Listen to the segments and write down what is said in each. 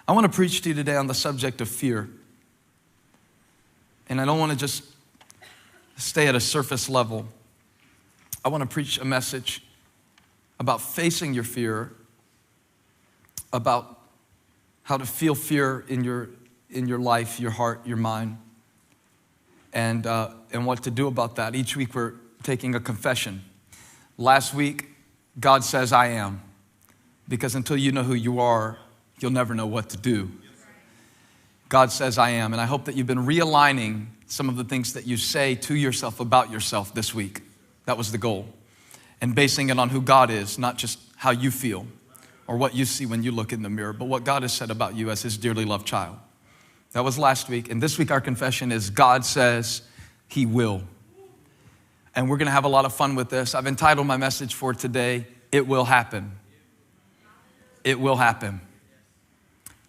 I want to preach to you today on the subject of fear. And I don't want to just stay at a surface level. I want to preach a message about facing your fear, about how to feel fear in your life, your heart, your mind, and what to do about that. Each week we're taking a confession. Last week, God says, I am. Because until you know who you are, you'll never know what to do. God says, I am. And I hope that you've been realigning some of the things that you say to yourself about yourself this week. That was the goal. And basing it on who God is, not just how you feel or what you see when you look in the mirror, but what God has said about you as his dearly loved child. That was last week. And this week our confession is God says he will. And we're going to have a lot of fun with this. I've entitled my message for today, It Will Happen. It will happen.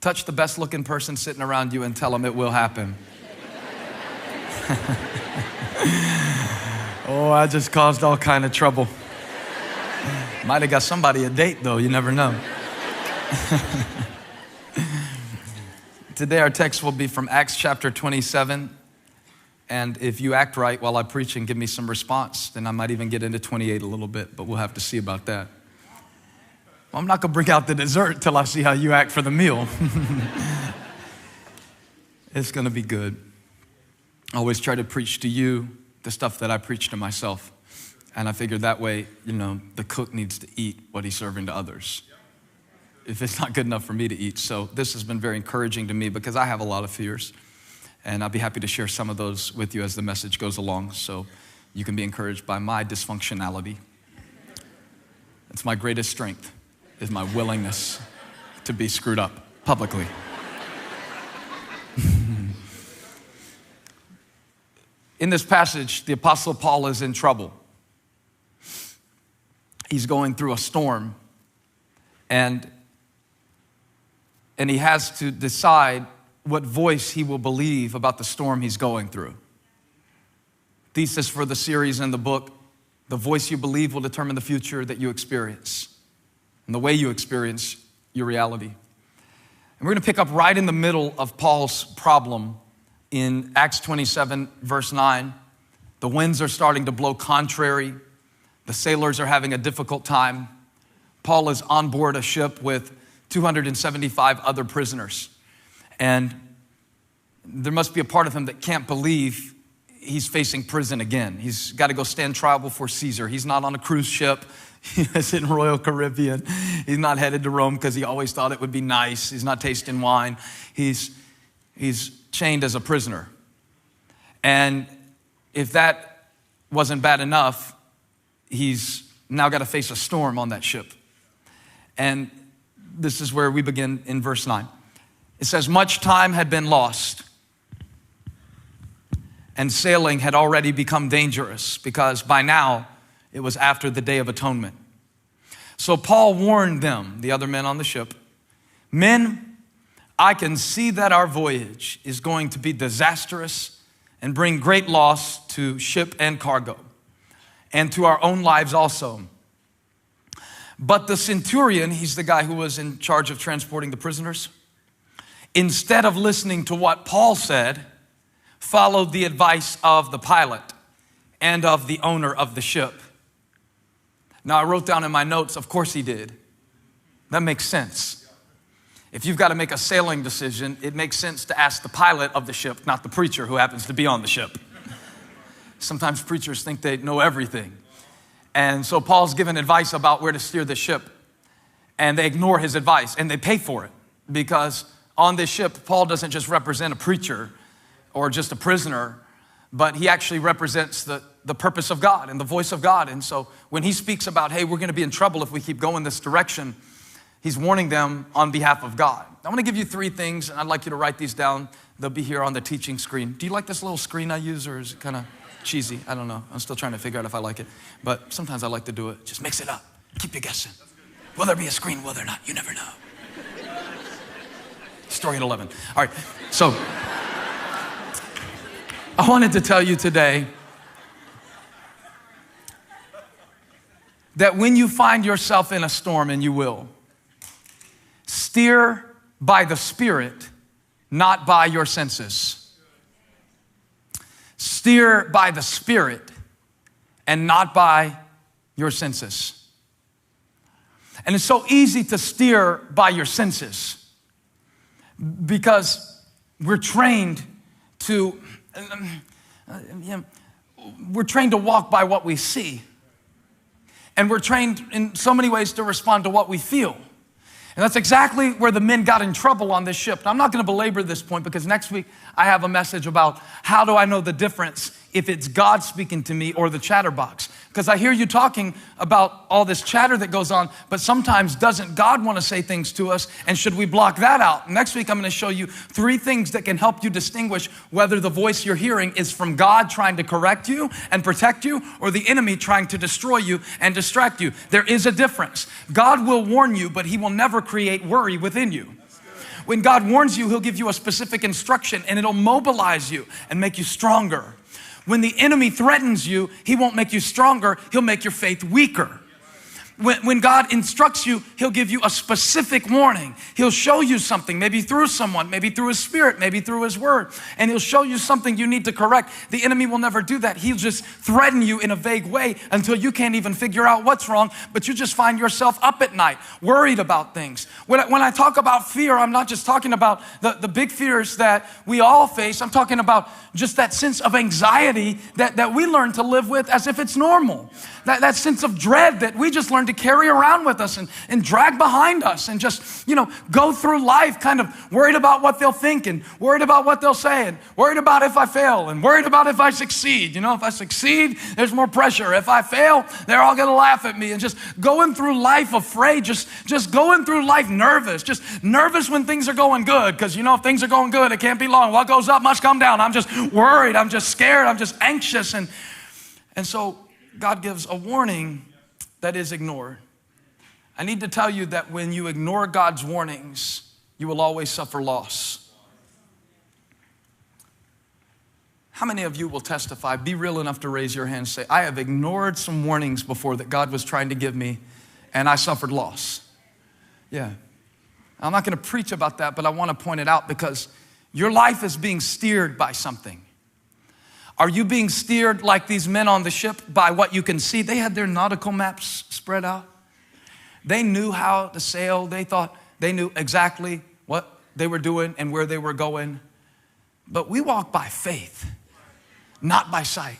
Touch the best looking person sitting around you and tell them it will happen. Oh, I just caused all kind of trouble. Might have got somebody a date though, you never know. Today our text will be from Acts chapter 27. And if you act right while I preach and give me some response, then I might even get into 28 a little bit, but we'll have to see about that. Well, I'm not gonna bring out the dessert till I see how you act for the meal. It's gonna be good. I always try to preach to you the stuff that I preach to myself. And I figured that way, the cook needs to eat what he's serving to others. If it's not good enough for me to eat. So this has been very encouraging to me because I have a lot of fears. And I'll be happy to share some of those with you as the message goes along so you can be encouraged by my dysfunctionality. It's my greatest strength, is my willingness to be screwed up publicly. In this passage, the Apostle Paul is in trouble. He's going through a storm, and he has to decide what voice he will believe about the storm he's going through. Thesis for the series in the book, the voice you believe will determine the future that you experience and the way you experience your reality. And we're going to pick up right in the middle of Paul's problem in Acts 27, verse 9. The winds are starting to blow contrary. The sailors are having a difficult time. Paul is on board a ship with 275 other prisoners. And there must be a part of him that can't believe he's facing prison again. He's got to go stand trial before Caesar. He's not on a cruise ship. He's in Royal Caribbean. He's not headed to Rome because he always thought it would be nice. He's not tasting wine. He's chained as a prisoner. And if that wasn't bad enough, he's now got to face a storm on that ship. And this is where we begin in verse 9. It says, much time had been lost, and sailing had already become dangerous because by now it was after the Day of Atonement. So Paul warned them, the other men on the ship, men, I can see that our voyage is going to be disastrous and bring great loss to ship and cargo, and to our own lives also. But the centurion, he's the guy who was in charge of transporting the prisoners, instead of listening to what Paul said, followed the advice of the pilot and of the owner of the ship. Now, I wrote down in my notes, of course he did. That makes sense. If you've got to make a sailing decision, it makes sense to ask the pilot of the ship, not the preacher who happens to be on the ship. Sometimes preachers think they know everything. And so Paul's given advice about where to steer the ship, and they ignore his advice, and they pay for it because on this ship, Paul doesn't just represent a preacher or just a prisoner, but he actually represents the purpose of God and the voice of God. And so when he speaks about, hey, we're going to be in trouble if we keep going this direction, he's warning them on behalf of God. I want to give you 3 things, and I'd like you to write these down. They'll be here on the teaching screen. Do you like this little screen I use, or is it kind of cheesy? I don't know. I'm still trying to figure out if I like it. But sometimes I like to do it. Just mix it up. Keep you guessing. Will there be a screen? Will there not? You never know. Story at 11. All right, so I wanted to tell you today that when you find yourself in a storm, and you will, steer by the Spirit, not by your senses. Steer by the Spirit and not by your senses. And it's so easy to steer by your senses because we're trained to walk by what we see. And we're trained in so many ways to respond to what we feel. And that's exactly where the men got in trouble on this ship. Now, I'm not going to belabor this point because next week I have a message about how do I know the difference if it's God speaking to me or the chatterbox. Because I hear you talking about all this chatter that goes on, but sometimes doesn't God want to say things to us, and should we block that out? Next week I'm going to show you 3 things that can help you distinguish whether the voice you're hearing is from God trying to correct you and protect you or the enemy trying to destroy you and distract you. There is a difference. God will warn you, but he will never create worry within you. When God warns you, he'll give you a specific instruction and it'll mobilize you and make you stronger. When the enemy threatens you, he won't make you stronger, he'll make your faith weaker. When God instructs you, he'll give you a specific warning. He'll show you something, maybe through someone, maybe through his Spirit, maybe through his word, and he'll show you something you need to correct. The enemy will never do that. He'll just threaten you in a vague way until you can't even figure out what's wrong, but you just find yourself up at night, worried about things. When I talk about fear, I'm not just talking about the big fears that we all face. I'm talking about just that sense of anxiety that we learn to live with as if it's normal. That sense of dread that we just learn to carry around with us and drag behind us and just, go through life kind of worried about what they'll think and worried about what they'll say and worried about if I fail and worried about if I succeed. If I succeed, there's more pressure. If I fail, they're all going to laugh at me, and just going through life afraid, just going through life nervous, just nervous when things are going good. Because, if things are going good, it can't be long. What goes up must come down. I'm just worried. I'm just scared. I'm just anxious. And so God gives a warning that is ignored. I need to tell you that when you ignore God's warnings, you will always suffer loss. How many of you will testify? Be real enough to raise your hand and say, I have ignored some warnings before that God was trying to give me, and I suffered loss. Yeah. I'm not going to preach about that, but I want to point it out because your life is being steered by something. Are you being steered like these men on the ship by what you can see? They had their nautical maps spread out. They knew how to sail. They thought they knew exactly what they were doing and where they were going. But we walk by faith, not by sight.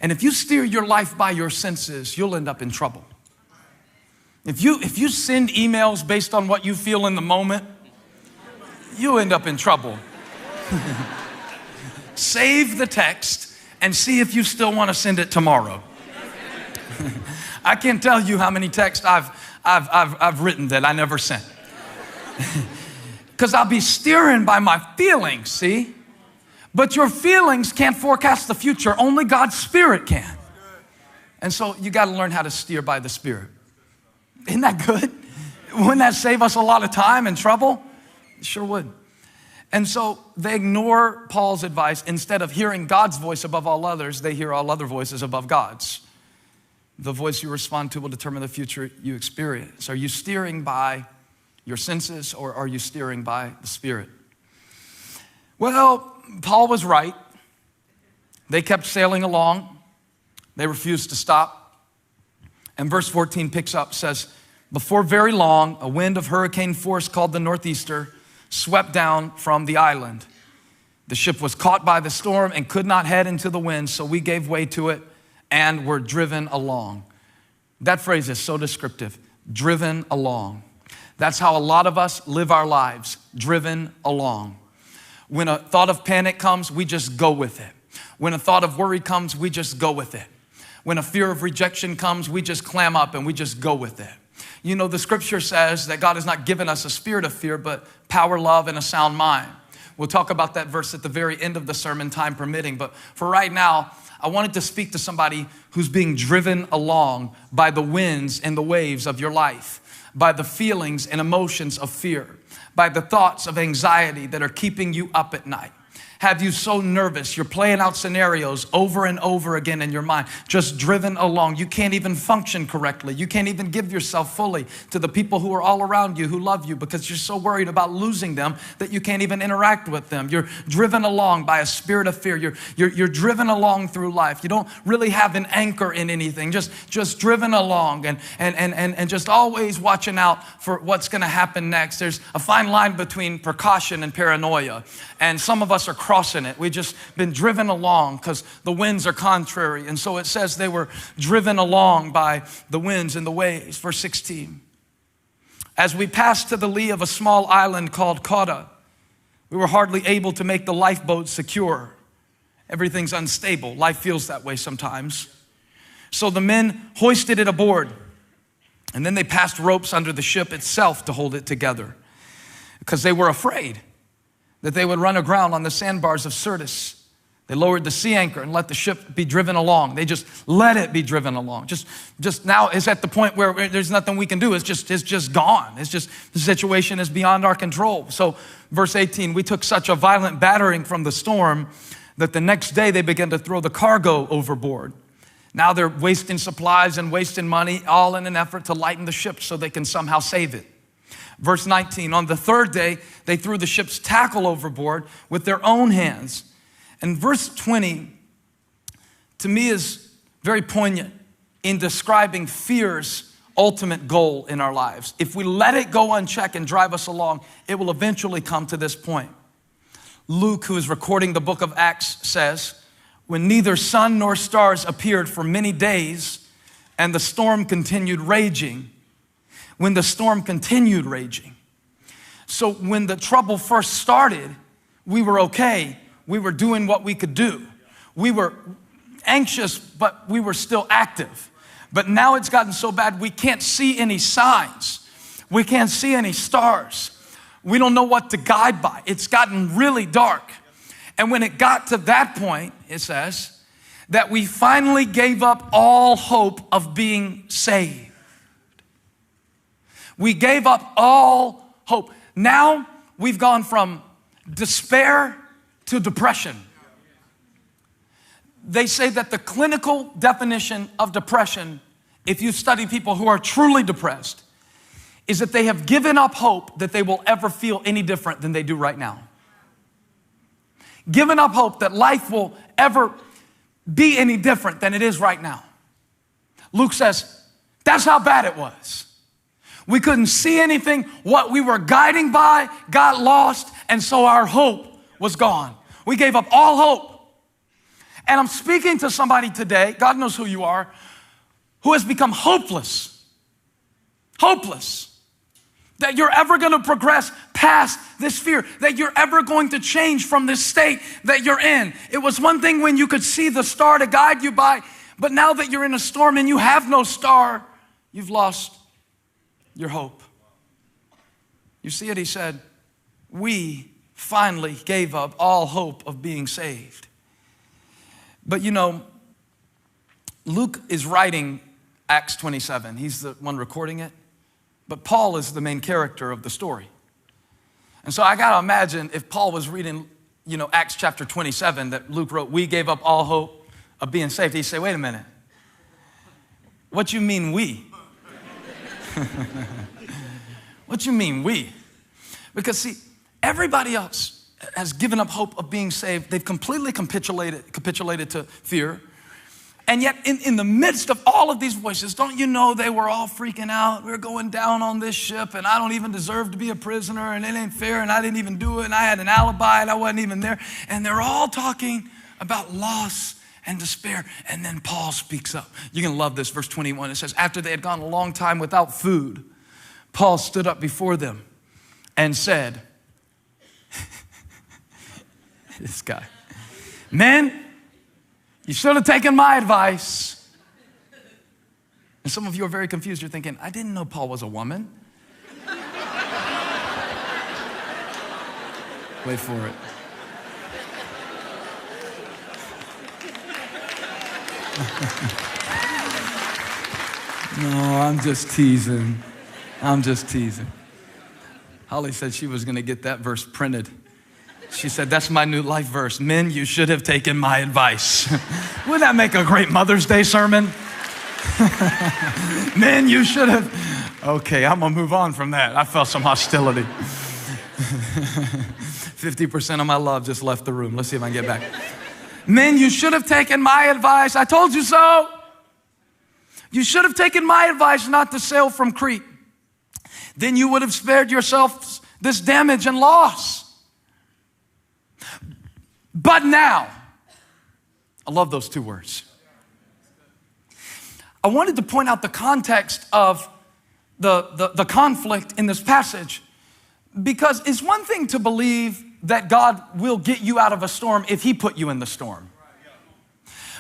And if you steer your life by your senses, you'll end up in trouble. If you send emails based on what you feel in the moment, you'll end up in trouble. Save the text and see if you still want to send it tomorrow. I can't tell you how many texts I've written that I never sent. Because I'll be steering by my feelings, see? But your feelings can't forecast the future. Only God's Spirit can. And so you got to learn how to steer by the Spirit. Isn't that good? Wouldn't that save us a lot of time and trouble? It sure would. And so they ignore Paul's advice. Instead of hearing God's voice above all others, they hear all other voices above God's. The voice you respond to will determine the future you experience. Are you steering by your senses or are you steering by the Spirit? Well, Paul was right. They kept sailing along. They refused to stop. And verse 14 picks up, says, before very long, a wind of hurricane force called the northeaster swept down from the island. The ship was caught by the storm and could not head into the wind, so we gave way to it and were driven along. That phrase is so descriptive, driven along. That's how a lot of us live our lives, driven along. When a thought of panic comes, we just go with it. When a thought of worry comes, we just go with it. When a fear of rejection comes, we just clam up and we just go with it. The scripture says that God has not given us a spirit of fear, but power, love, and a sound mind. We'll talk about that verse at the very end of the sermon, time permitting. But for right now, I wanted to speak to somebody who's being driven along by the winds and the waves of your life, by the feelings and emotions of fear, by the thoughts of anxiety that are keeping you up at night. have you so nervous? You're playing out scenarios over and over again in your mind, just driven along. You can't even function correctly. You can't even give yourself fully to the people who are all around you who love you because you're so worried about losing them that you can't even interact with them. You're driven along by a spirit of fear. You're driven along through life. You don't really have an anchor in anything, just driven along and just always watching out for what's going to happen next. There's a fine line between precaution and paranoia, and some of us are crossing it. We've just been driven along because the winds are contrary. And so it says they were driven along by the winds and the waves. Verse 16. As we passed to the lee of a small island called Crah, we were hardly able to make the lifeboat secure. Everything's unstable. Life feels that way sometimes. So the men hoisted it aboard, and then they passed ropes under the ship itself to hold it together because they were afraid that they would run aground on the sandbars of Syrtis. They lowered the sea anchor and let the ship be driven along. They just let it be driven along. Just now is at the point where there's nothing we can do. It's just gone. It's just, the situation is beyond our control. So verse 18, we took such a violent battering from the storm that the next day they began to throw the cargo overboard. Now they're wasting supplies and wasting money, all in an effort to lighten the ship so they can somehow save it. Verse 19, on the third day, they threw the ship's tackle overboard with their own hands. And verse 20, to me, is very poignant in describing fear's ultimate goal in our lives. If we let it go unchecked and drive us along, it will eventually come to this point. Luke, who is recording the book of Acts, says, when neither sun nor stars appeared for many days and the storm continued raging, when the storm continued raging. So when the trouble first started, we were okay. We were doing what we could do. We were anxious, but we were still active. But now it's gotten so bad, we can't see any signs. We can't see any stars. We don't know what to guide by. It's gotten really dark. And when it got to that point, it says, that we finally gave up all hope of being saved. We gave up all hope. Now we've gone from despair to depression. They say that the clinical definition of depression, if you study people who are truly depressed, is that they have given up hope that they will ever feel any different than they do right now. Given up hope that life will ever be any different than it is right now. Luke says, that's how bad it was. We couldn't see anything. What we were guiding by got lost, and so our hope was gone. We gave up all hope. And I'm speaking to somebody today, God knows who you are, who has become hopeless. Hopeless. That you're ever going to progress past this fear, that you're ever going to change from this state that you're in. It was one thing when you could see the star to guide you by, but now that you're in a storm and you have no star, you've lost your hope. You see it, he said, we finally gave up all hope of being saved. But you know, Luke is writing Acts 27. He's the one recording it. But Paul is the main character of the story. And so I got to imagine if Paul was reading, Acts chapter 27 that Luke wrote, we gave up all hope of being saved. He'd say, wait a minute. What you mean we? What you mean we? Because see, everybody else has given up hope of being saved. They've completely capitulated to fear. And yet in the midst of all of these voices, don't you know they were all freaking out? We're going down on this ship and I don't even deserve to be a prisoner and it ain't fair and I didn't even do it and I had an alibi and I wasn't even there. And they're all talking about loss and despair. And then Paul speaks up. You're going to love this, verse 21. It says, after they had gone a long time without food, Paul stood up before them and said, this guy, men, you should have taken my advice. And some of you are very confused. You're thinking, I didn't know Paul was a woman. Wait for it. No, I'm just teasing. I'm just teasing. Holly said she was going to get that verse printed She said, that's my new life verse. Men, you should have taken my advice. Wouldn't that make a great Mother's Day sermon? Men, you should have. Okay, I'm gonna move on from that. I felt some hostility. 50% of my love just left the room. Let's see if I can get back. Men, you should have taken my advice. I told you so. You should have taken my advice not to sail from Crete. Then you would have spared yourself this damage and loss. But now, I love those two words. I wanted to point out the context of the conflict in this passage, because it's one thing to believe that God will get you out of a storm if he put you in the storm.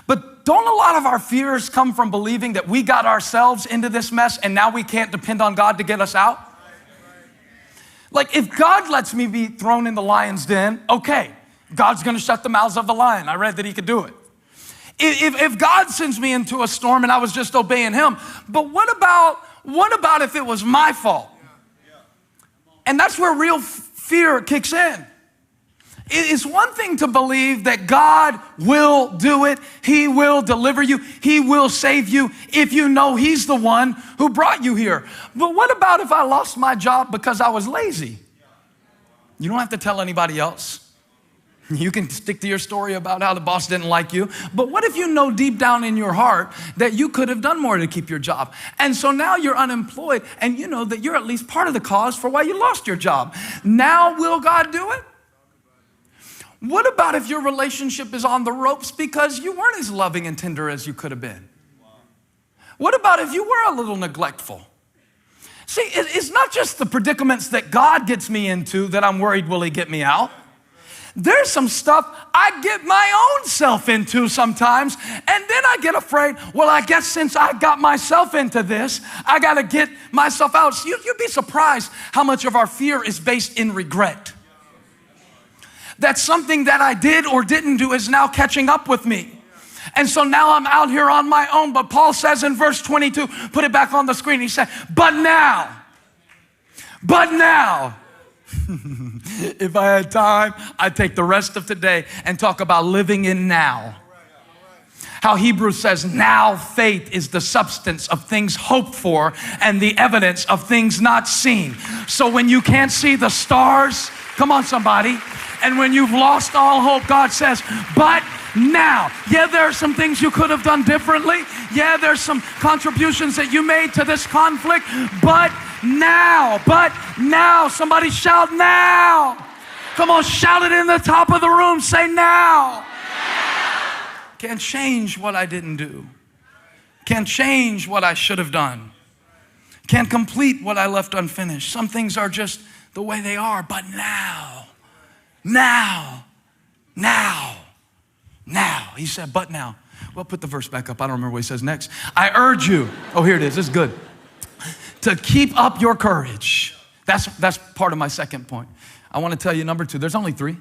But don't a lot of our fears come from believing that we got ourselves into this mess and now we can't depend on God to get us out? Like, if God lets me be thrown in the lion's den, okay, God's gonna shut the mouths of the lion. I read that he could do it. If God sends me into a storm and I was just obeying him, but what about if it was my fault? And that's where real fear kicks in. It's one thing to believe that God will do it. He will deliver you. He will save you if you know he's the one who brought you here. But what about if I lost my job because I was lazy? You don't have to tell anybody else. You can stick to your story about how the boss didn't like you. But what if you know deep down in your heart that you could have done more to keep your job? And so now you're unemployed and you know that you're at least part of the cause for why you lost your job. Now will God do it? What about if your relationship is on the ropes because you weren't as loving and tender as you could have been? What about if you were a little neglectful? See, it's not just the predicaments that God gets me into that I'm worried will he get me out. There's some stuff I get my own self into sometimes, and then I get afraid, well, I guess since I got myself into this, I got to get myself out. So you'd be surprised how much of our fear is based in regret. That something that I did or didn't do is now catching up with me. And so now I'm out here on my own. But Paul says in verse 22, put it back on the screen. He said, but now, if I had time, I'd take the rest of today and talk about living in now. How Hebrews says, now faith is the substance of things hoped for and the evidence of things not seen. So when you can't see the stars, come on somebody, and when you've lost all hope, God says, but now. Yeah, there are some things you could have done differently. Yeah, there's some contributions that you made to this conflict, but now, somebody shout now. Come on, shout it in the top of the room, say now. Can't change what I didn't do. Can't change what I should have done. Can't complete what I left unfinished. Some things are just the way they are, but now. He said, but now. Well, put the verse back up. I don't remember what he says next. I urge you. Oh, here it is. This is good. To keep up your courage. That's part of my second point. I want to tell you number two. There's only three.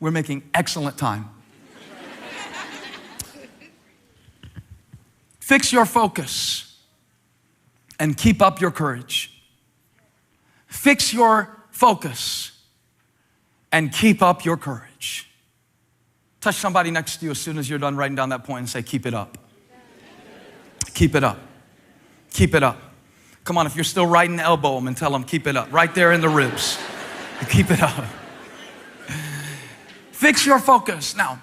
We're making excellent time. Fix your focus and keep up your courage. Fix your focus and keep up your courage. Touch somebody next to you as soon as you're done writing down that point and say, keep it up. Keep it up. Keep it up. Come on, if you're still writing, elbow them and tell them, keep it up. Right there in the ribs. Keep it up. Fix your focus. Now,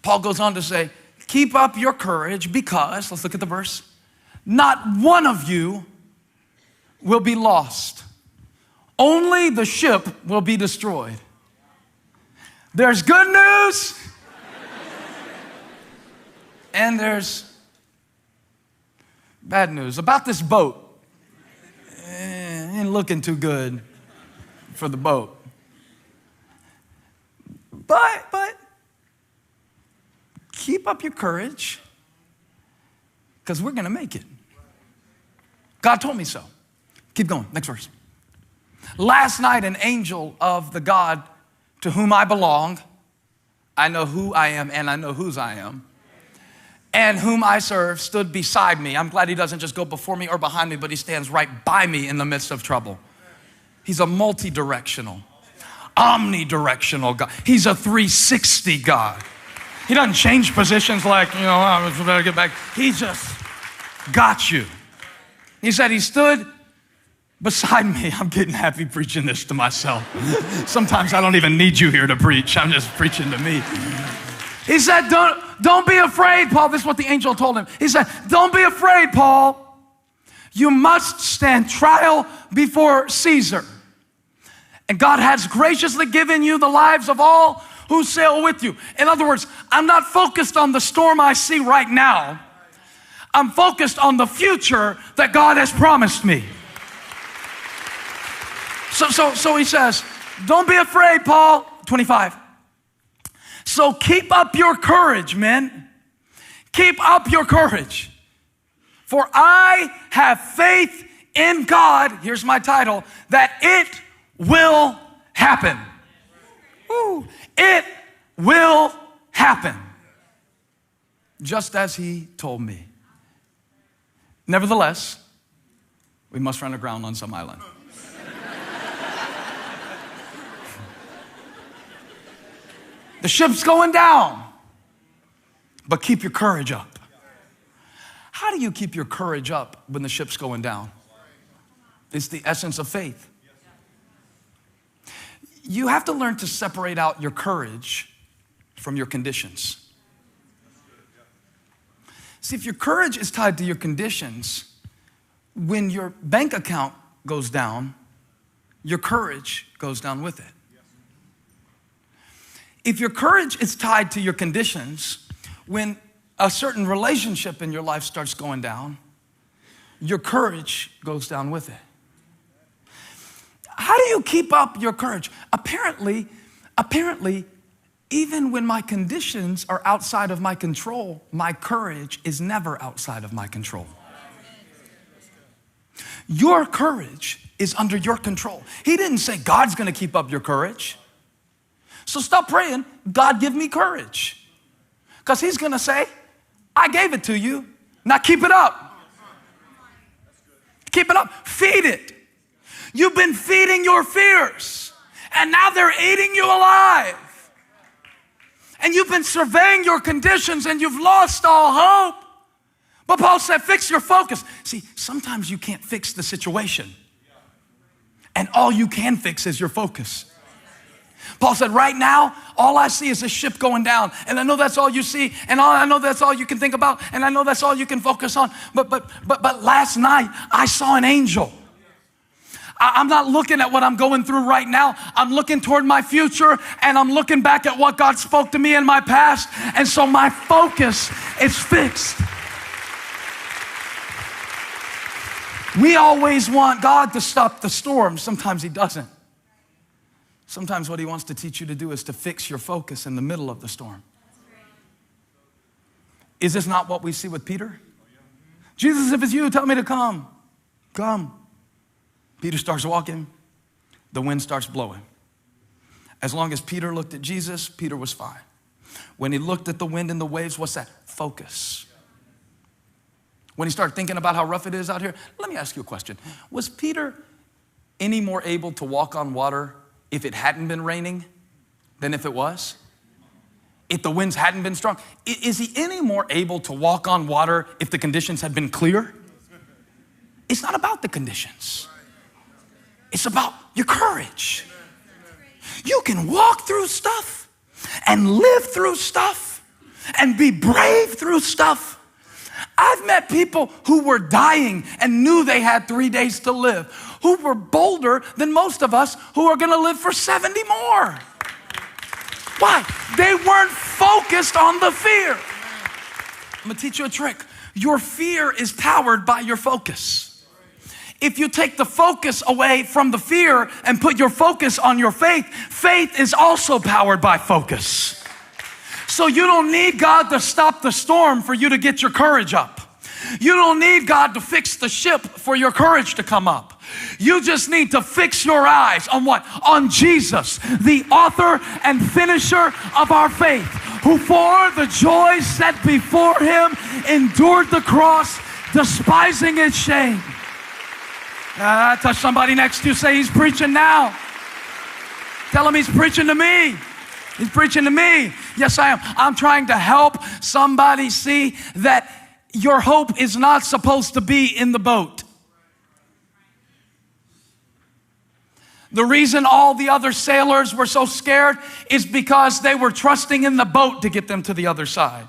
Paul goes on to say, keep up your courage because, let's look at the verse, not one of you will be lost. Only the ship will be destroyed. There's good news and there's bad news about this boat. Ain't looking too good for the boat. But keep up your courage because we're going to make it. God told me so. Keep going. Next verse. Last night, an angel of the God to whom I belong, I know who I am and I know whose I am, and whom I serve, stood beside me. I'm glad he doesn't just go before me or behind me, but he stands right by me in the midst of trouble. He's a multi-directional. omnidirectional God. He's a 360 God. He doesn't change positions like, I better get back. He just got you. He said he stood beside me. I'm getting happy preaching this to myself. Sometimes I don't even need you here to preach. I'm just preaching to me. He said, don't be afraid, Paul. This is what the angel told him. He said, don't be afraid, Paul. You must stand trial before Caesar. And God has graciously given you the lives of all who sail with you. In other words, I'm not focused on the storm I see right now. I'm focused on the future that God has promised me. So he says, don't be afraid, Paul. 25. So keep up your courage, men. Keep up your courage. For I have faith in God, here's my title, that it will happen. Ooh, it will happen. Just as he told me. Nevertheless, we must run aground on some island. The ship's going down, but keep your courage up. How do you keep your courage up when the ship's going down? It's the essence of faith. You have to learn to separate out your courage from your conditions. See, if your courage is tied to your conditions, when your bank account goes down, your courage goes down with it. If your courage is tied to your conditions, when a certain relationship in your life starts going down, your courage goes down with it. How do you keep up your courage? Apparently, even when my conditions are outside of my control, my courage is never outside of my control. Your courage is under your control. He didn't say God's gonna keep up your courage. So stop praying, God give me courage. Because he's gonna say, I gave it to you, now keep it up. Keep it up, feed it. You've been feeding your fears, and now they're eating you alive. And you've been surveying your conditions, and you've lost all hope. But Paul said, fix your focus. See, sometimes you can't fix the situation, and all you can fix is your focus. Paul said, right now, all I see is a ship going down. And I know that's all you see. And I know that's all you can think about. And I know that's all you can focus on. But last night, I saw an angel. I'm not looking at what I'm going through right now. I'm looking toward my future. And I'm looking back at what God spoke to me in my past. And so my focus is fixed. We always want God to stop the storm. Sometimes he doesn't. Sometimes what he wants to teach you to do is to fix your focus in the middle of the storm. Is this not what we see with Peter? Jesus, if it's you, tell me to come. Come. Peter starts walking. The wind starts blowing. As long as Peter looked at Jesus, Peter was fine. When he looked at the wind and the waves, what's that? Focus. When he started thinking about how rough it is out here, let me ask you a question. Was Peter any more able to walk on water if it hadn't been raining than if it was? If the winds hadn't been strong? Is he any more able to walk on water if the conditions had been clear? It's not about the conditions. It's about your courage. You can walk through stuff and live through stuff and be brave through stuff. I've met people who were dying and knew they had 3 days to live, who were bolder than most of us who are gonna live for 70 more. Why? They weren't focused on the fear. I'm gonna teach you a trick. Your fear is powered by your focus. If you take the focus away from the fear and put your focus on your faith, faith is also powered by focus. So you don't need God to stop the storm for you to get your courage up. You don't need God to fix the ship for your courage to come up. You just need to fix your eyes on what? On Jesus, the author and finisher of our faith, who for the joy set before him endured the cross, despising its shame. Touch somebody next to you, say, he's preaching now. Tell him he's preaching to me. He's preaching to me. Yes, I am. I'm trying to help somebody see that your hope is not supposed to be in the boat. The reason all the other sailors were so scared is because they were trusting in the boat to get them to the other side.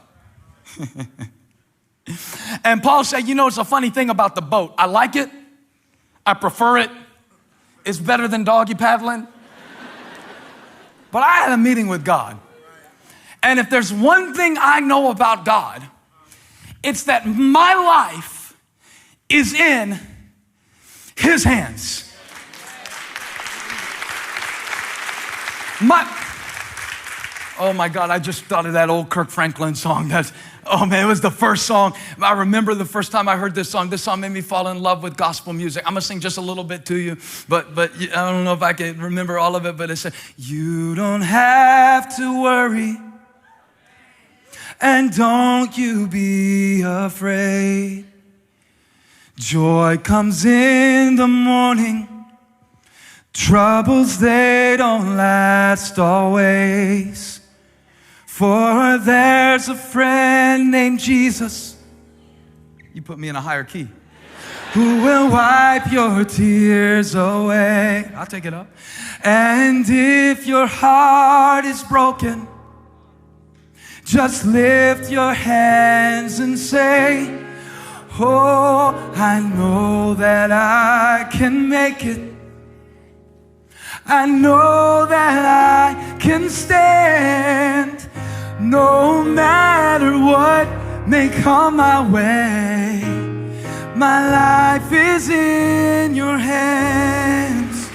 And Paul said, you know, it's a funny thing about the boat. I like it. I prefer it. It's better than doggy paddling. But I had a meeting with God. And if there's one thing I know about God, it's that my life is in his hands. Oh my God, I just thought of that old Kirk Franklin song. Oh man, it was the first song. I remember the first time I heard this song. This song made me fall in love with gospel music. I'm gonna sing just a little bit to you, but I don't know if I can remember all of it, but it said, you don't have to worry, and don't you be afraid. Joy comes in the morning. Troubles, they don't last always. For there's a friend named Jesus. You put me in a higher key. Who will wipe your tears away. I'll take it up. And if your heart is broken, just lift your hands and say, oh, I know that I can make it. I know that I can stand no matter what may come my way. My life is in your hands.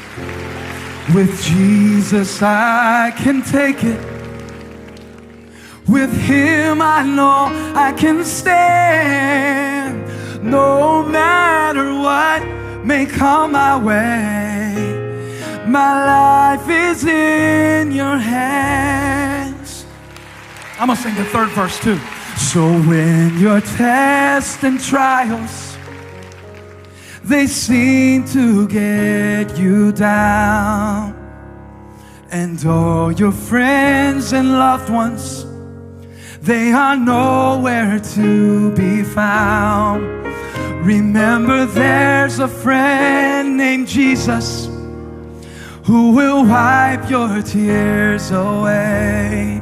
With Jesus I can take it. With him I know I can stand no matter what may come my way. My life is in your hands. I'm gonna sing the third verse too. So when your tests and trials, they seem to get you down, and all your friends and loved ones, they are nowhere to be found. Remember there's a friend named Jesus who will wipe your tears away.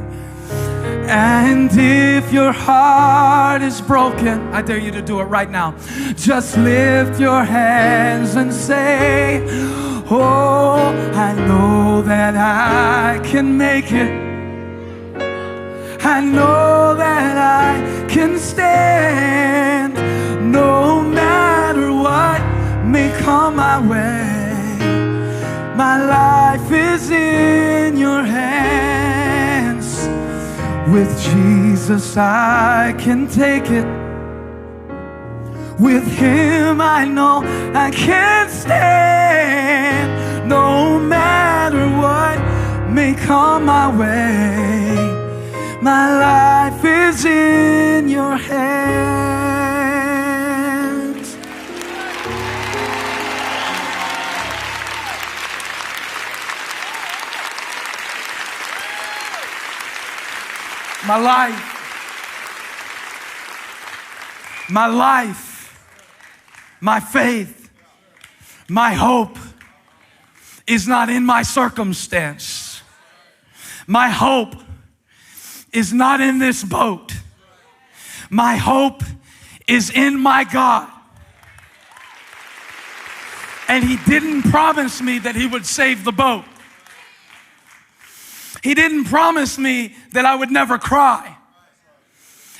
And if your heart is broken, I dare you to do it right now. Just lift your hands and say, oh, I know that I can make it. I know that I can stand no matter what may come my way. My life is in your hands. With Jesus I can take it. With him I know I can stand no matter what may come my way. My life is in your hands. My life, my faith, my hope is not in my circumstance. My hope is not in this boat. My hope is in my God. And he didn't promise me that he would save the boat. He didn't promise me that I would never cry.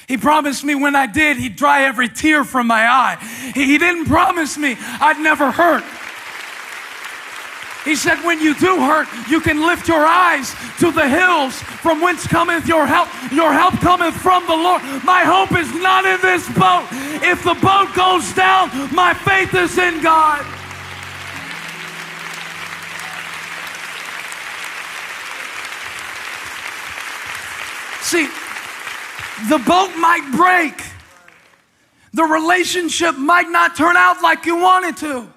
He promised me when I did, he'd dry every tear from my eye. He didn't promise me I'd never hurt. He said, when you do hurt, you can lift your eyes to the hills from whence cometh your help. Your help cometh from the Lord. My hope is not in this boat. If the boat goes down, my faith is in God. See, the boat might break. The relationship might not turn out like you want it to.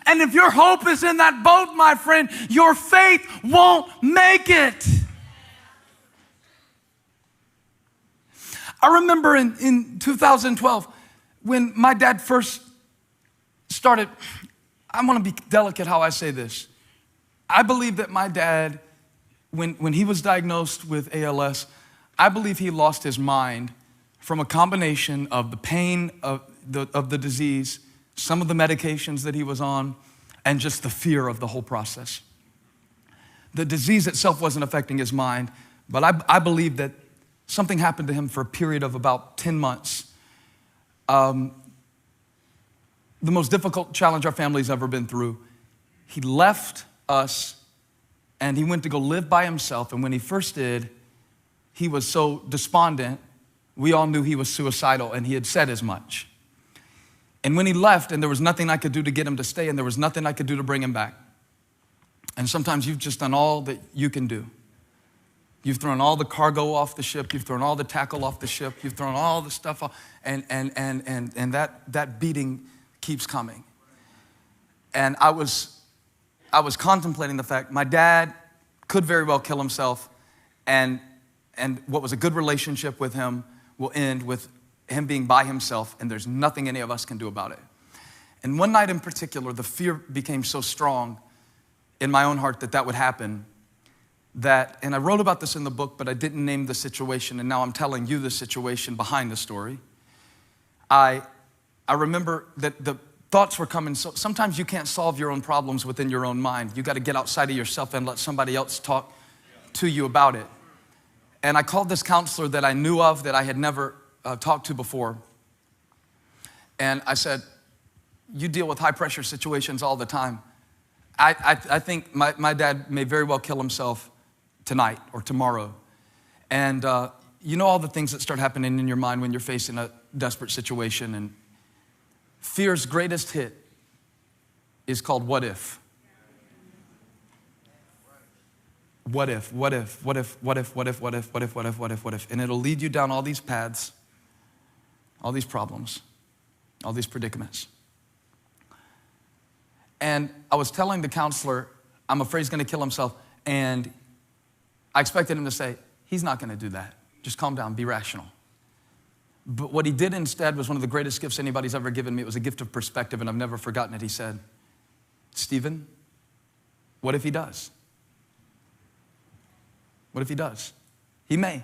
And if your hope is in that boat, my friend, your faith won't make it. I remember in 2012, when my dad first started, I want to be delicate how I say this. I believe that my dad, when he was diagnosed with ALS, I believe he lost his mind from a combination of the pain of the disease, some of the medications that he was on, and just the fear of the whole process. The disease itself wasn't affecting his mind, but I believe that something happened to him for a period of about 10 months. The most difficult challenge our family's ever been through. He left us and he went to go live by himself. And when he first did, he was so despondent, we all knew he was suicidal, and he had said as much. And when he left, and there was nothing I could do to get him to stay, and there was nothing I could do to bring him back. And sometimes you've just done all that you can do. You've thrown all the cargo off the ship. You've thrown all the tackle off the ship. You've thrown all the stuff off, and that beating keeps coming. And I was contemplating the fact my dad could very well kill himself, and what was a good relationship with him will end with him being by himself, and there's nothing any of us can do about it. And one night in particular, the fear became so strong in my own heart that would happen, and I wrote about this in the book, but I didn't name the situation, and now I'm telling you the situation behind the story. I remember that the thoughts were coming. So sometimes you can't solve your own problems within your own mind. You got to get outside of yourself and let somebody else talk to you about it. And I called this counselor that I knew of that I had never talked to before. And I said, you deal with high pressure situations all the time. I think my dad may very well kill himself tonight or tomorrow. And you know all the things that start happening in your mind when you're facing a desperate situation. And fear's greatest hit is called what if. What if, what if, what if, what if, what if, what if, what if, what if, what if, what if. And it'll lead you down all these paths, all these problems, all these predicaments. And I was telling the counselor, I'm afraid he's gonna kill himself. And I expected him to say, he's not gonna do that. Just calm down, be rational. But what he did instead was one of the greatest gifts anybody's ever given me. It was a gift of perspective, and I've never forgotten it. He said, Stephen, what if he does? What if he does? He may.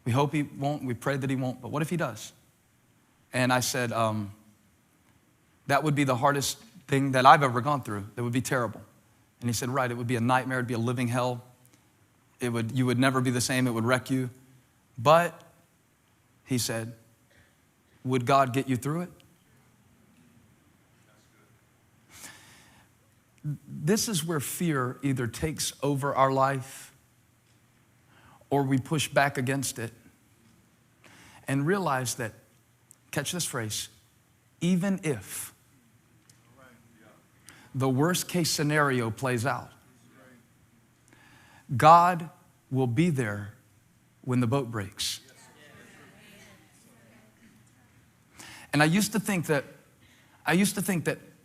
We hope he won't. We pray that he won't. But what if he does? And I said, that would be the hardest thing that I've ever gone through. That would be terrible. And he said, right, it would be a nightmare. It would be a living hell. You would never be the same. It would wreck you. But, he said, would God get you through it? This is where fear either takes over our life or we push back against it and realize that, catch this phrase, even if the worst case scenario plays out, God will be there when the boat breaks. And I used to think that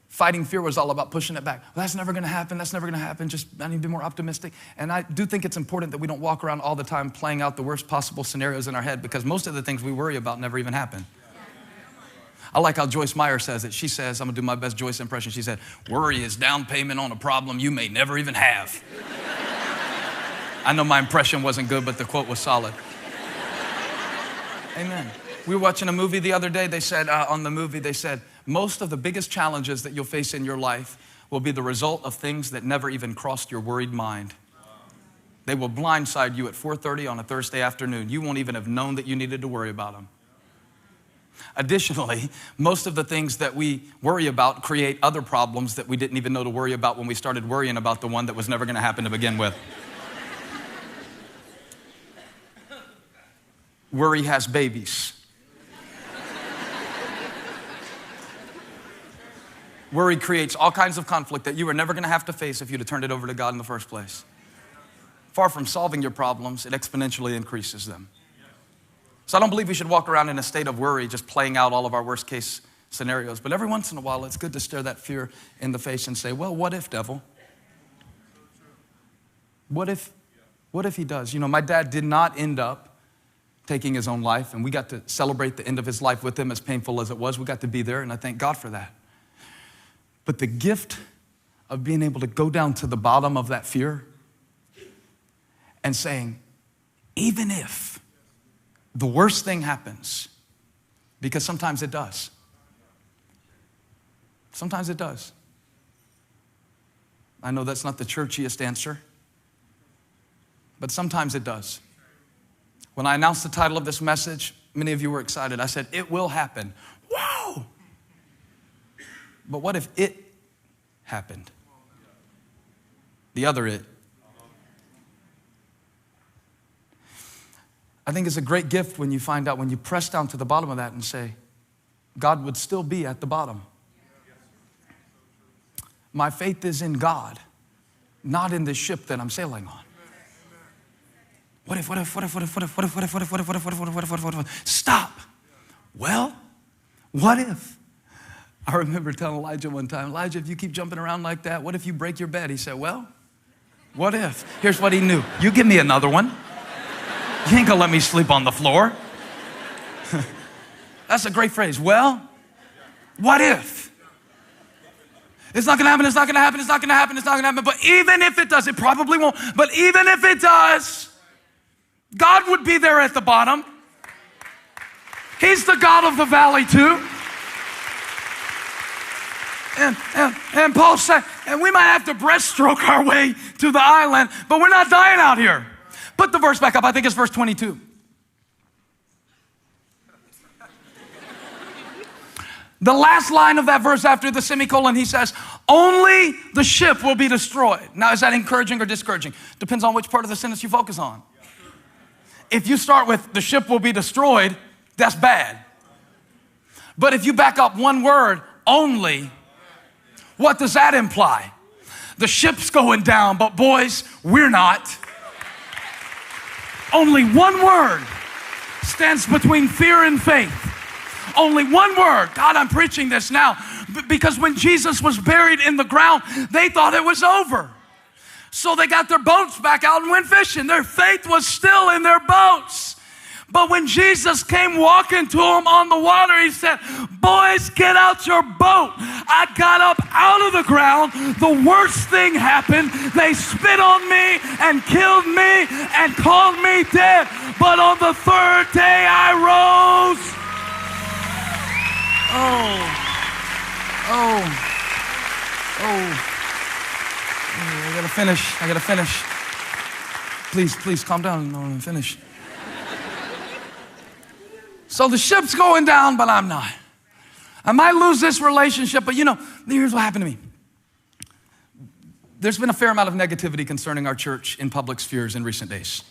fighting fear was all about pushing it back. Well, that's never gonna happen, that's never gonna happen, I need to be more optimistic. And I do think it's important that we don't walk around all the time playing out the worst possible scenarios in our head, because most of the things we worry about never even happen. I like how Joyce Meyer says it. She says, I'm gonna do my best Joyce impression. She said, worry is down payment on a problem you may never even have. I know my impression wasn't good, but the quote was solid. Amen. We were watching a movie the other day. They said, most of the biggest challenges that you'll face in your life will be the result of things that never even crossed your worried mind. They will blindside you at 4:30 on a Thursday afternoon. You won't even have known that you needed to worry about them. Additionally, most of the things that we worry about create other problems that we didn't even know to worry about when we started worrying about the one that was never going to happen to begin with. Worry has babies. Worry creates all kinds of conflict that you were never going to have to face if you'd have turned it over to God in the first place. Far from solving your problems, it exponentially increases them. So I don't believe we should walk around in a state of worry, just playing out all of our worst case scenarios. But every once in a while, it's good to stare that fear in the face and say, well, what if, devil? What if he does? You know, my dad did not end up taking his own life, and we got to celebrate the end of his life with him, as painful as it was. We got to be there, and I thank God for that. But the gift of being able to go down to the bottom of that fear and saying, even if the worst thing happens, because sometimes it does. Sometimes it does. I know that's not the churchiest answer, but sometimes it does. When I announced the title of this message, many of you were excited. I said, it will happen. Wow! But what if it happened? The other it. I think it's a great gift when you find out, when you press down to the bottom of that and say, God would still be at the bottom. My faith is in God, not in the ship that I'm sailing on. What if? Stop. Well, what if? I remember telling Elijah one time, Elijah, if you keep jumping around like that, what if you break your bed? He said, well, what if? Here's what he knew. You give me another one. You ain't gonna let me sleep on the floor. That's a great phrase. Well, what if? It's not gonna happen, it's not gonna happen, it's not gonna happen, it's not gonna happen. But even if it does, it probably won't. But even if it does, God would be there at the bottom. He's the God of the valley too. And Paul said, and we might have to breaststroke our way to the island, but we're not dying out here. Put the verse back up. I think it's verse 22. The last line of that verse after the semicolon, he says, only the ship will be destroyed. Now, is that encouraging or discouraging? Depends on which part of the sentence you focus on. If you start with the ship will be destroyed, that's bad. But if you back up one word, only, what does that imply? The ship's going down, but boys, we're not. Only one word stands between fear and faith. Only one word. God, I'm preaching this now. Because when Jesus was buried in the ground, they thought it was over. So they got their boats back out and went fishing. Their faith was still in their boats. But when Jesus came walking to them on the water, he said, boys, get out your boat. I got up out of the ground. The worst thing happened. They spit on me and killed me and called me dead. But on the third day, I rose. I gotta finish. Please, calm down. No, I'm finished. So the ship's going down, but I'm not. I might lose this relationship, but here's what happened to me. There's been a fair amount of negativity concerning our church in public spheres in recent days.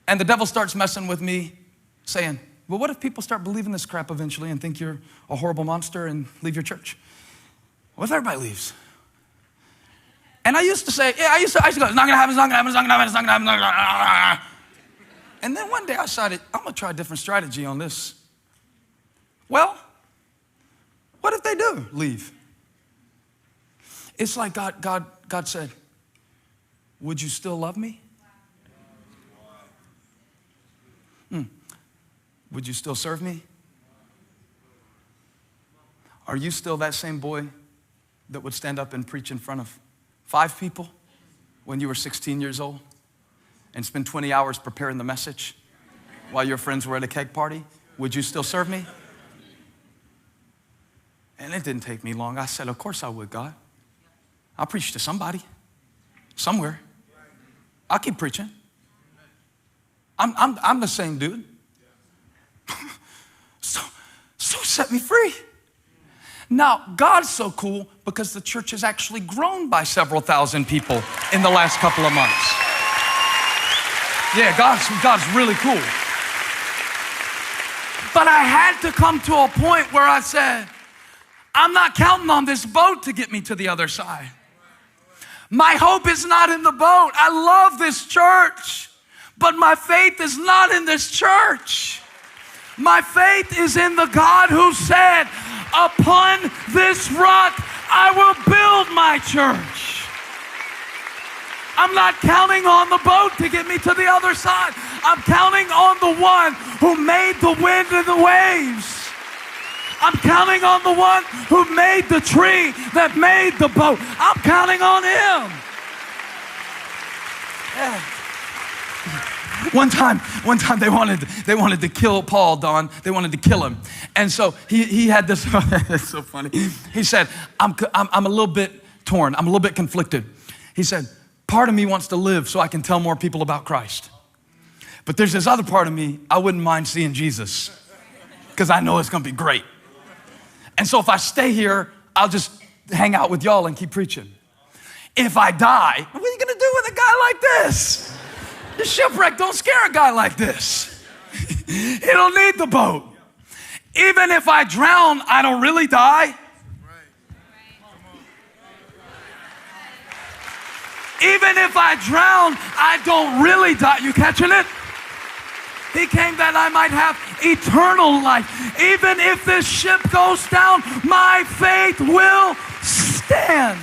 And the devil starts messing with me, saying, well, what if people start believing this crap eventually and think you're a horrible monster and leave your church? What if everybody leaves? And I used to say, I used to go, it's not gonna happen, it's not gonna happen, it's not gonna happen, it's not gonna happen, it's not gonna happen. And then one day I decided, I'm gonna try a different strategy on this. Well, what if they do leave? It's like God said, would you still love me? Would you still serve me? Are you still that same boy that would stand up and preach in front of 5 people when you were 16 years old and spend 20 hours preparing the message while your friends were at a keg party? Would you still serve me? And it didn't take me long. I said, of course I would, God. I'll preach to somebody, somewhere. I'll keep preaching. I'm the same dude. So set me free. Now, God's so cool because the church has actually grown by several thousand people in the last couple of months. Yeah, God's really cool. But I had to come to a point where I said, I'm not counting on this boat to get me to the other side. My hope is not in the boat. I love this church. But my faith is not in this church. My faith is in the God who said, upon this rock, I will build my church. I'm not counting on the boat to get me to the other side. I'm counting on the one who made the wind and the waves. I'm counting on the one who made the tree that made the boat. I'm counting on him. Yeah. One time they wanted to kill Paul, Don. They wanted to kill him. And so he had this, it's so funny. He said, I'm a little bit torn. I'm a little bit conflicted. He said, part of me wants to live so I can tell more people about Christ. But there's this other part of me, I wouldn't mind seeing Jesus because I know it's going to be great. And so if I stay here, I'll just hang out with y'all and keep preaching. If I die, what are you going to do with a guy like this? The shipwreck don't scare a guy like this. He don't need the boat. Even if I drown, I don't really die. Even if I drown, I don't really die. You catching it? He came that I might have eternal life. Even if this ship goes down, my faith will stand.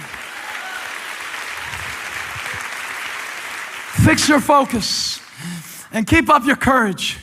Fix your focus and keep up your courage.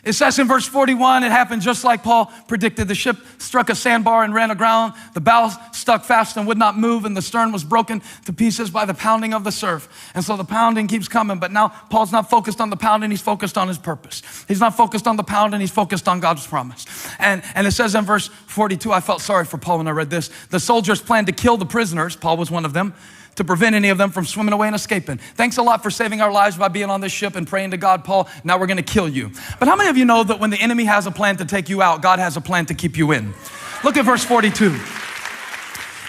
It says in verse 41, it happened just like Paul predicted. The ship struck a sandbar and ran aground. The bow stuck fast and would not move, and the stern was broken to pieces by the pounding of the surf. And so the pounding keeps coming, but now Paul's not focused on the pounding, he's focused on his purpose. He's not focused on the pounding, he's focused on God's promise. And it says in verse 42, I felt sorry for Paul when I read this. The soldiers planned to kill the prisoners, Paul was one of them, to prevent any of them from swimming away and escaping. Thanks a lot for saving our lives by being on this ship and praying to God, Paul. Now we're going to kill you. But how many of you know that when the enemy has a plan to take you out, God has a plan to keep you in? Look at verse 42.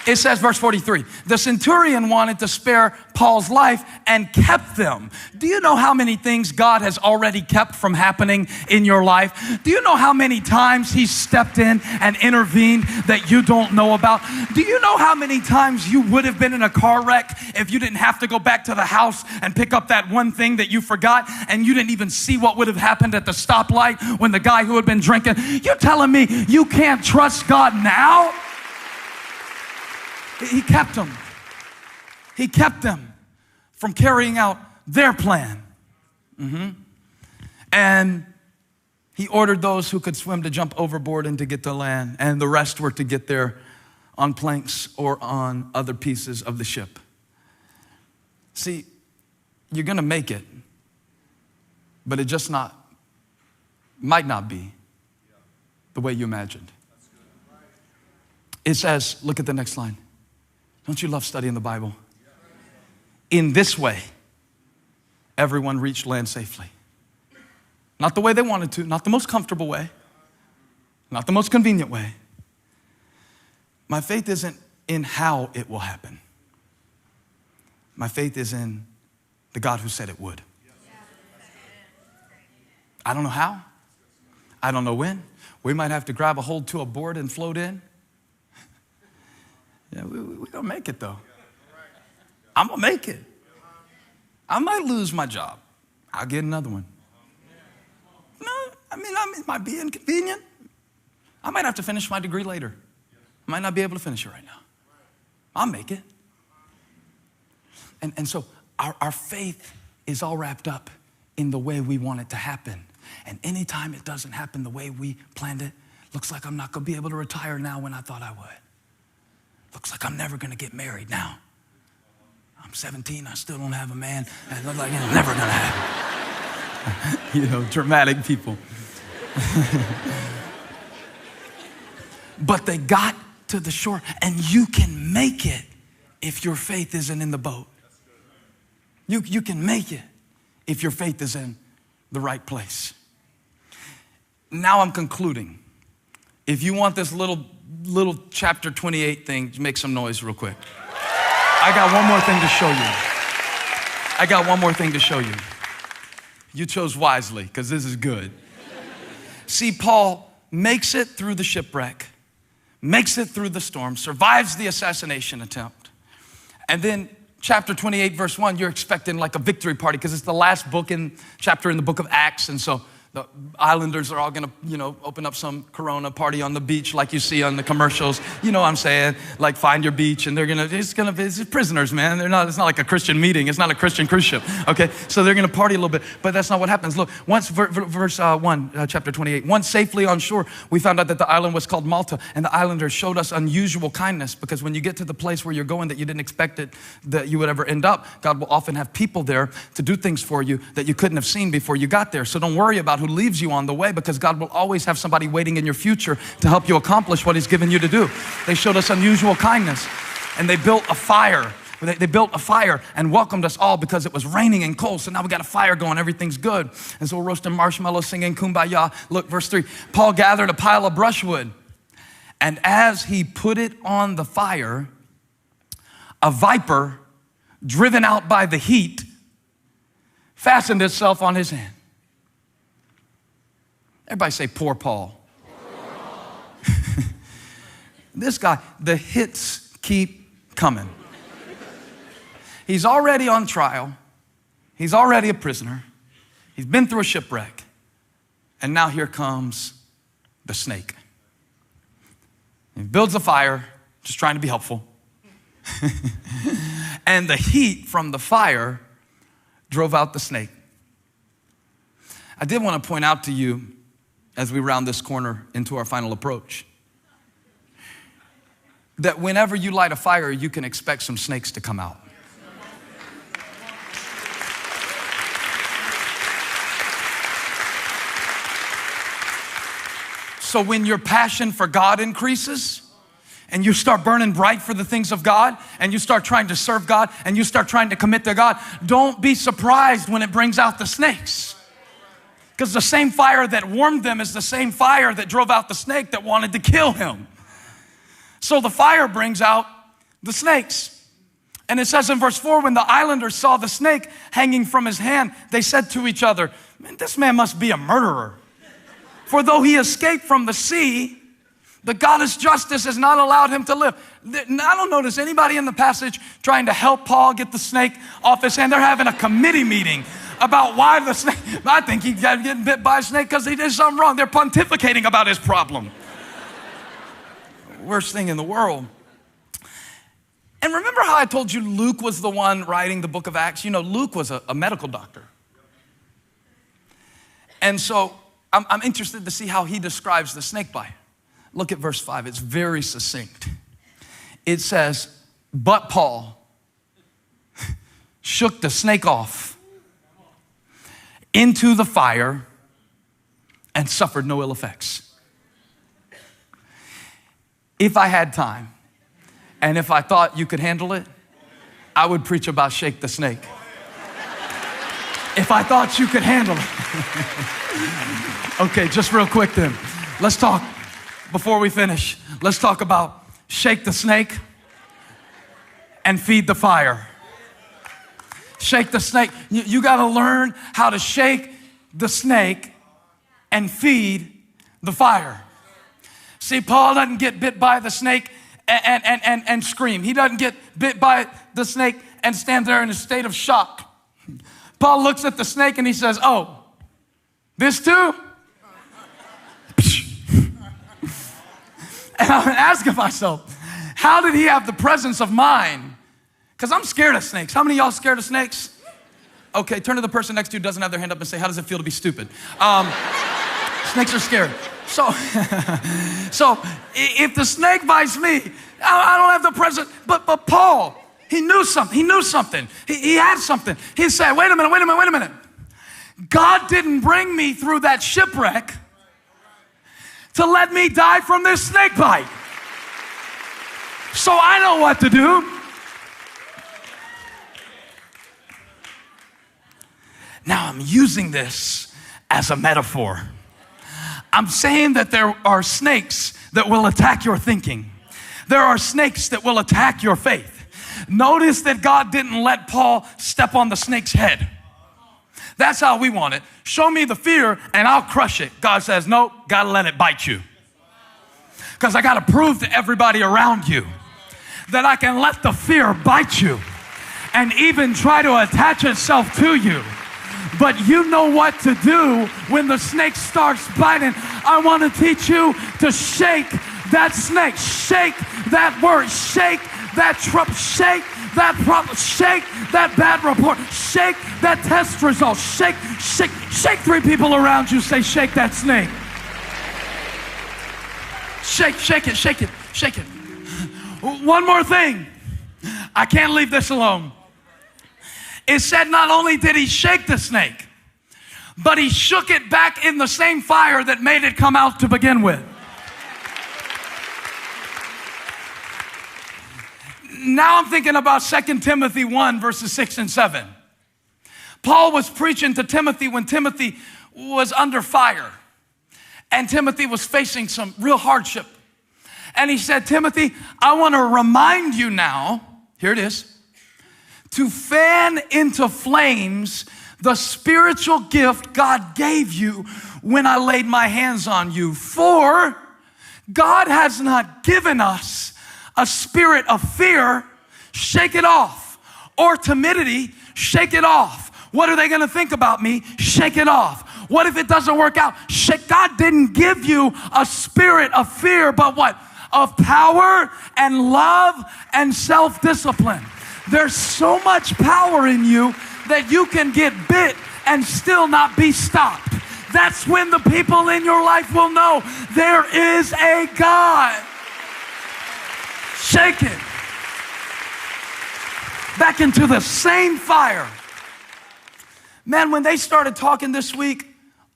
It says, verse 43, the centurion wanted to spare Paul's life and kept them. Do you know how many things God has already kept from happening in your life? Do you know how many times he stepped in and intervened that you don't know about? Do you know how many times you would have been in a car wreck if you didn't have to go back to the house and pick up that one thing that you forgot and you didn't even see what would have happened at the stoplight when the guy who had been drinking? You're telling me you can't trust God now? He kept them. He kept them from carrying out their plan. And he ordered those who could swim to jump overboard and to get to land, and the rest were to get there on planks or on other pieces of the ship. See, you're going to make it, but it just might not be the way you imagined. It says, look at the next line. Don't you love studying the Bible? In this way, everyone reached land safely. Not the way they wanted to, not the most comfortable way, not the most convenient way. My faith isn't in how it will happen. My faith is in the God who said it would. I don't know how. I don't know when. We might have to grab a hold to a board and float in. Yeah, we're gonna make it though. I'm gonna make it. I might lose my job. I'll get another one. No, I mean, it might be inconvenient. I might have to finish my degree later. I might not be able to finish it right now. I'll make it. And so our faith is all wrapped up in the way we want it to happen. And anytime it doesn't happen the way we planned it, looks like I'm not gonna be able to retire now when I thought I would. Looks like I'm never gonna get married now. I'm 17, I still don't have a man. And it looks like I'm never gonna have. You know, dramatic people. But they got to the shore, and you can make it if your faith isn't in the boat. You can make it if your faith is in the right place. Now I'm concluding. If you want this little chapter 28 thing, make some noise real quick. I got one more thing to show you. You chose wisely because this is good. See, Paul makes it through the shipwreck, makes it through the storm, survives the assassination attempt, and then chapter 28, verse 1, you're expecting like a victory party because it's the last chapter in the book of Acts. And so the islanders are all gonna, open up some Corona party on the beach like you see on the commercials. You know what I'm saying? Like find your beach, and it's prisoners, man. It's not like a Christian meeting. It's not a Christian cruise ship, okay? So they're gonna party a little bit, but that's not what happens. Look, once, verse 1, chapter 28, once safely on shore, we found out that the island was called Malta, and the islanders showed us unusual kindness, because when you get to the place where you're going that you didn't expect that you would ever end up, God will often have people there to do things for you that you couldn't have seen before you got there. So don't worry about who leaves you on the way, because God will always have somebody waiting in your future to help you accomplish what he's given you to do. They showed us unusual kindness, and they built a fire. They built a fire and welcomed us all because it was raining and cold. So now we got a fire going, everything's good. And so we're roasting marshmallows, singing Kumbaya. Look, verse 3, Paul gathered a pile of brushwood, and as he put it on the fire, a viper, driven out by the heat, fastened itself on his hand. Everybody say, poor Paul. This guy, the hits keep coming. He's already on trial. He's already a prisoner. He's been through a shipwreck. And now here comes the snake. He builds a fire, just trying to be helpful. And the heat from the fire drove out the snake. I did want to point out to you, as we round this corner into our final approach, that whenever you light a fire, you can expect some snakes to come out. So when your passion for God increases, and you start burning bright for the things of God, and you start trying to serve God, and you start trying to commit to God, don't be surprised when it brings out the snakes. Because the same fire that warmed them is the same fire that drove out the snake that wanted to kill him. So the fire brings out the snakes. And it says in verse 4, when the islanders saw the snake hanging from his hand, they said to each other, man, this man must be a murderer. For though he escaped from the sea, the goddess justice has not allowed him to live. I don't notice anybody in the passage trying to help Paul get the snake off his hand. They're having a committee meeting about why the snake. I think he's getting bit by a snake because he did something wrong. They're pontificating about his problem. Worst thing in the world. And remember how I told you Luke was the one writing the book of Acts? You know, Luke was a medical doctor. And so I'm interested to see how he describes the snake bite. Look at verse 5. It's very succinct. It says, but Paul shook the snake off into the fire and suffered no ill effects. If I had time, and if I thought you could handle it, I would preach about shake the snake. If I thought you could handle it. Okay, just real quick then. Let's talk, before we finish, let's talk about shake the snake and feed the fire. Shake the snake. You got to learn how to shake the snake and feed the fire. See, Paul doesn't get bit by the snake and scream. He doesn't get bit by the snake and stand there in a state of shock. Paul looks at the snake and he says, oh, this too? And I'm asking myself, how did he have the presence of mind? Because I'm scared of snakes. How many of y'all scared of snakes? Okay, turn to the person next to you who doesn't have their hand up and say, how does it feel to be stupid? Snakes are scary. So if the snake bites me, I don't have the presence. But Paul, he knew something. He knew something. He had something. He said, wait a minute. God didn't bring me through that shipwreck to let me die from this snake bite. So I know what to do. Now I'm using this as a metaphor. I'm saying that there are snakes that will attack your thinking. There are snakes that will attack your faith. Notice that God didn't let Paul step on the snake's head. That's how we want it. Show me the fear and I'll crush it. God says, nope, gotta let it bite you. Because I gotta prove to everybody around you that I can let the fear bite you and even try to attach itself to you. But you know what to do when the snake starts biting. I want to teach you to shake that snake, shake that word, shake that trouble, shake that problem, shake that bad report, shake that test result, shake 3 people around you, say, shake that snake. Shake it. One more thing. I can't leave this alone. It said not only did he shake the snake, but he shook it back in the same fire that made it come out to begin with. Now I'm thinking about 2 Timothy 1, verses 6 and 7. Paul was preaching to Timothy when Timothy was under fire, and Timothy was facing some real hardship. And he said, Timothy, I want to remind you now, here it is, to fan into flames the spiritual gift God gave you when I laid my hands on you. For God has not given us a spirit of fear, shake it off, or timidity, shake it off. What are they going to think about me? Shake it off. What if it doesn't work out? God didn't give you a spirit of fear, but what? Of power and love and self-discipline. There's so much power in you that you can get bit and still not be stopped. That's when the people in your life will know there is a God. Shake it back into the same fire. Man, when they started talking this week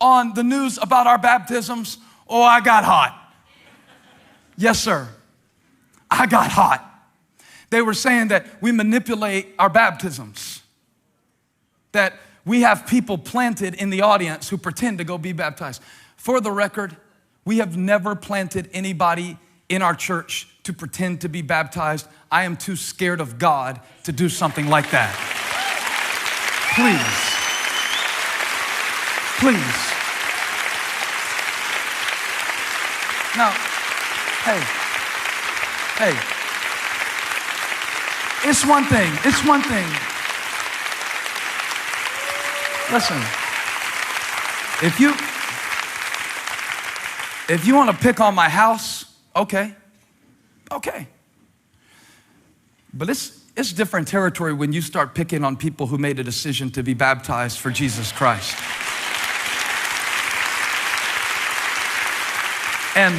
on the news about our baptisms, oh, I got hot. Yes, sir. I got hot. They were saying that we manipulate our baptisms, that we have people planted in the audience who pretend to go be baptized. For the record, we have never planted anybody in our church to pretend to be baptized. I am too scared of God to do something like that. Please. Now, hey. It's one thing. Listen, if you want to pick on my house, okay. But it's different territory when you start picking on people who made a decision to be baptized for Jesus Christ. And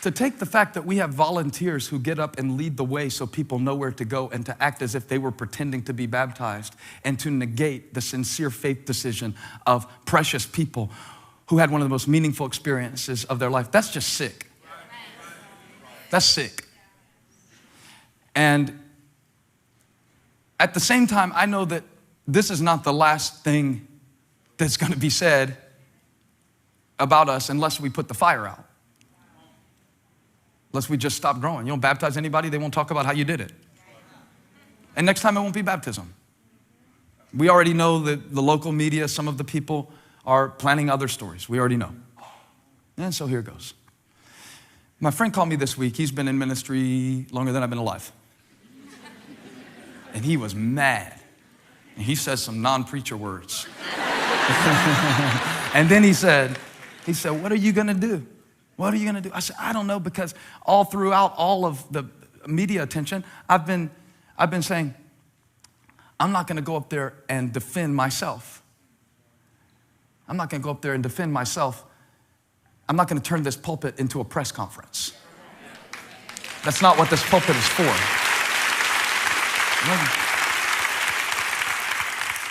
to take the fact that we have volunteers who get up and lead the way so people know where to go, and to act as if they were pretending to be baptized, and to negate the sincere faith decision of precious people who had one of the most meaningful experiences of their life, that's just sick. That's sick. And at the same time, I know that this is not the last thing that's going to be said about us unless we put the fire out. Unless we just stop growing. You don't baptize anybody, they won't talk about how you did it. And next time it won't be baptism. We already know that the local media, some of the people are planning other stories. We already know. And so here goes. My friend called me this week. He's been in ministry longer than I've been alive. And he was mad. And he said some non-preacher words. And then he said, what are you going to do? What are you going to do? I said, I don't know, because all throughout all of the media attention, I've been saying, I'm not going to go up there and defend myself. I'm not going to go up there and defend myself. I'm not going to turn this pulpit into a press conference. That's not what this pulpit is for.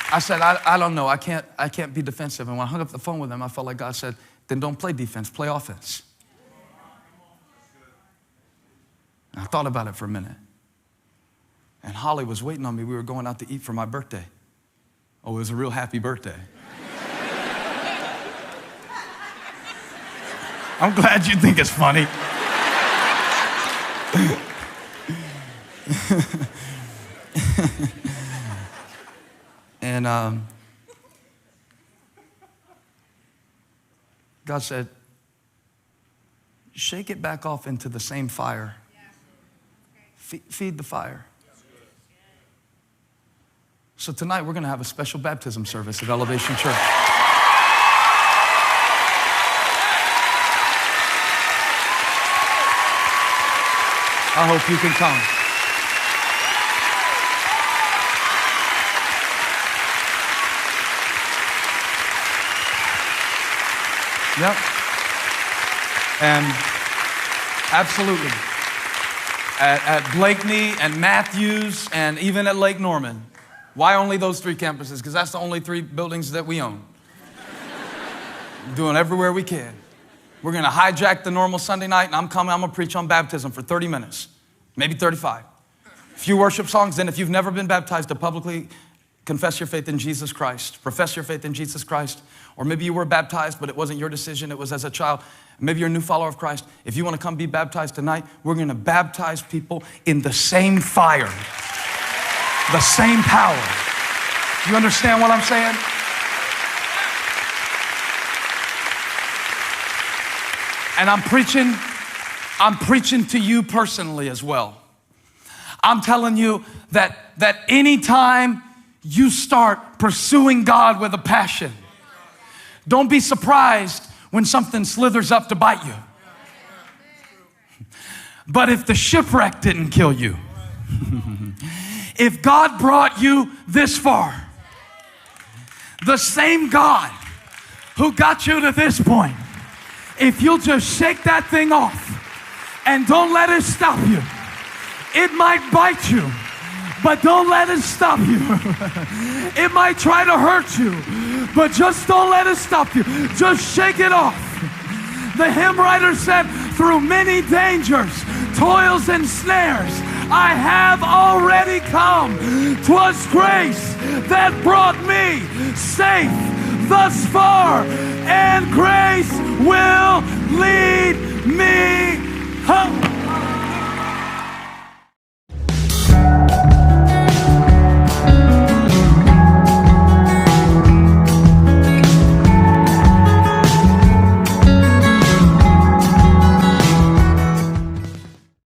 I said, I don't know. I can't be defensive. And when I hung up the phone with him, I felt like God said, then don't play defense, play offense. And I thought about it for a minute. And Holly was waiting on me. We were going out to eat for my birthday. Oh, it was a real happy birthday. I'm glad you think it's funny. And God said, shake it back off into the same fire. Feed the fire. So tonight we're going to have a special baptism service at Elevation Church. I hope you can come. Yep. And absolutely. At Blakeney and Matthews and even at Lake Norman. Why only those 3 campuses? Because that's the only 3 buildings that we own. Doing everywhere we can. We're going to hijack the normal Sunday night, and I'm going to preach on baptism for 30 minutes, maybe 35. A few worship songs, then if you've never been baptized, to publicly confess your faith in Jesus Christ, profess your faith in Jesus Christ, or maybe you were baptized, but it wasn't your decision, it was as a child. Maybe you're a new follower of Christ. If you want to come be baptized tonight, we're going to baptize people in the same fire, the same power. You understand what I'm saying? And I'm preaching to you personally as well. I'm telling you that anytime you start pursuing God with a passion, don't be surprised when something slithers up to bite you. But if the shipwreck didn't kill you, if God brought you this far, the same God who got you to this point, if you'll just shake that thing off and don't let it stop you, it might bite you, but don't let it stop you. It might try to hurt you, but just don't let it stop you. Just shake it off. The hymn writer said, through many dangers, toils and snares, I have already come. 'Twas grace that brought me safe thus far, and grace will lead